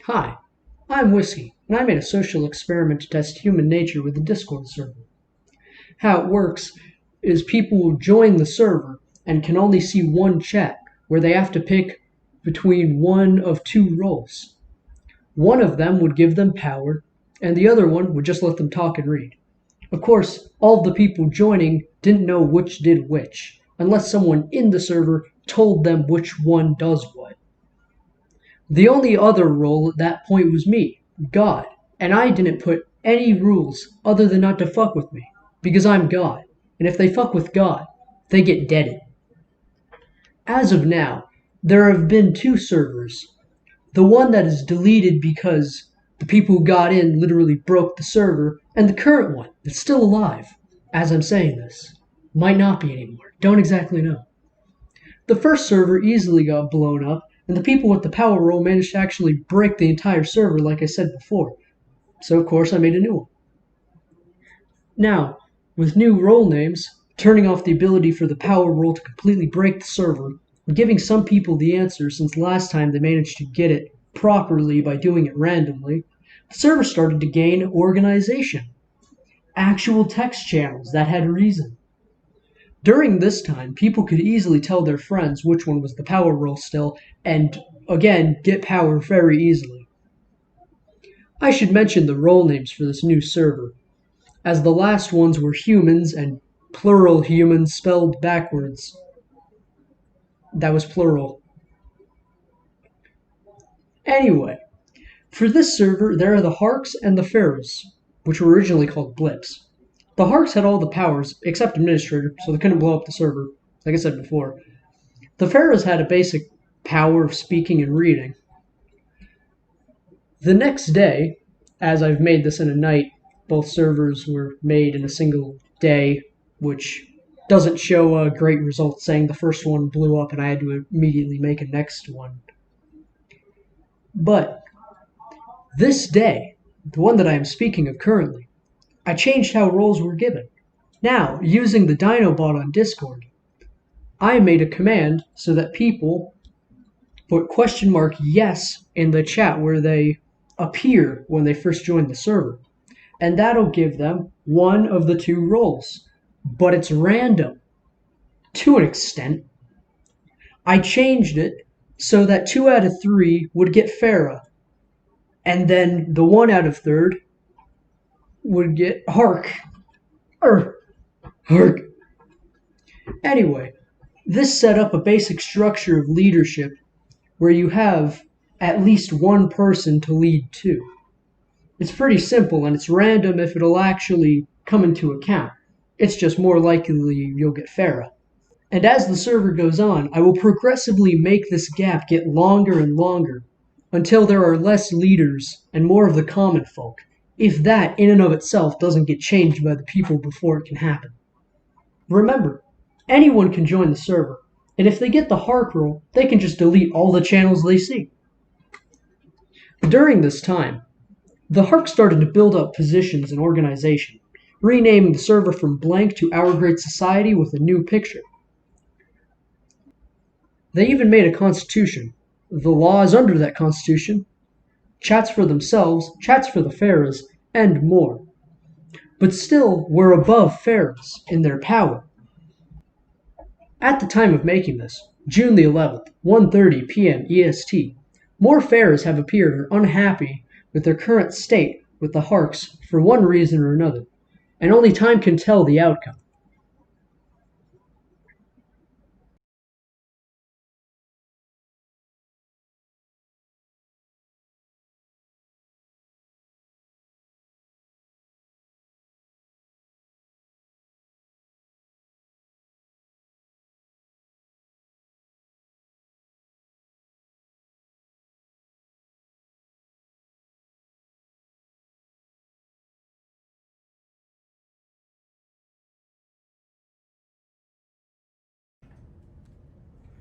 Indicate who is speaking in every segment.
Speaker 1: Hi, I'm Whiskey, and I made a social experiment to test human nature with a Discord server. How it works is people will join the server and can only see one chat where they have to pick between one of two roles. One of them would give them power, and the other one would just let them talk and read. Of course, all of the people joining didn't know which did which, unless someone in the server told them which one does what. The only other role at that point was me, God, and I didn't put any rules other than not to fuck with me, because I'm God, and if they fuck with God, they get deaded. As of now, there have been two servers. The one that is deleted because the people who got in literally broke the server, and the current one that's still alive, as I'm saying this. Might not be anymore, don't exactly know. The first server easily got blown up, and the people with the power role managed to actually break the entire server like I said before. So of course I made a new one. Now, with new role names, turning off the ability for the power role to completely break the server, and giving some people the answer since last time they managed to get it properly by doing it randomly, the server started to gain organization. Actual text channels that had reason. During this time, people could easily tell their friends which one was the power role still, and again, get power very easily. I should mention the role names for this new server, as the last ones were humans and plural humans spelled backwards. That was plural. Anyway, for this server, there are the Harks and the Feras, which were originally called blips. The Harks had all the powers, except administrator, so they couldn't blow up the server, like I said before. The Feras had a basic power of speaking and reading. The next day, as I've made this in a night, both servers were made in a single day, which doesn't show a great result, saying the first one blew up and I had to immediately make a next one. But this day, the one that I am speaking of currently, I changed how roles were given. Now, using the Dinobot on Discord, I made a command so that people put $yes in the chat where they appear when they first join the server. And that'll give them one of the two roles. But it's random. To an extent. I changed it so that 2 out of 3 would get Feras. And then the 1 out of 3 would get Hark. Hark. Anyway, this set up a basic structure of leadership where you have at least one person to lead to. It's pretty simple and it's random if it'll actually come into account. It's just more likely you'll get Feras. And as the server goes on, I will progressively make this gap get longer and longer until there are less leaders and more of the common folk, if that in and of itself doesn't get changed by the people before it can happen. Remember, anyone can join the server, and if they get the Hark role, they can just delete all the channels they see. During this time, the Hark started to build up positions and organization, renaming the server from blank to Our Great Society with a new picture. They even made a constitution, the laws under that constitution, chats for themselves, chats for the Feras, and more. But still, we're above Feras in their power. At the time of making this, June the 11th, 1:30 p.m. EST, more Feras have appeared and are unhappy with their current state with the Harks for one reason or another, and only time can tell the outcome.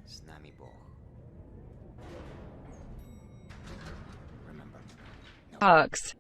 Speaker 2: Z nami Bóg. Remember.
Speaker 3: Harks.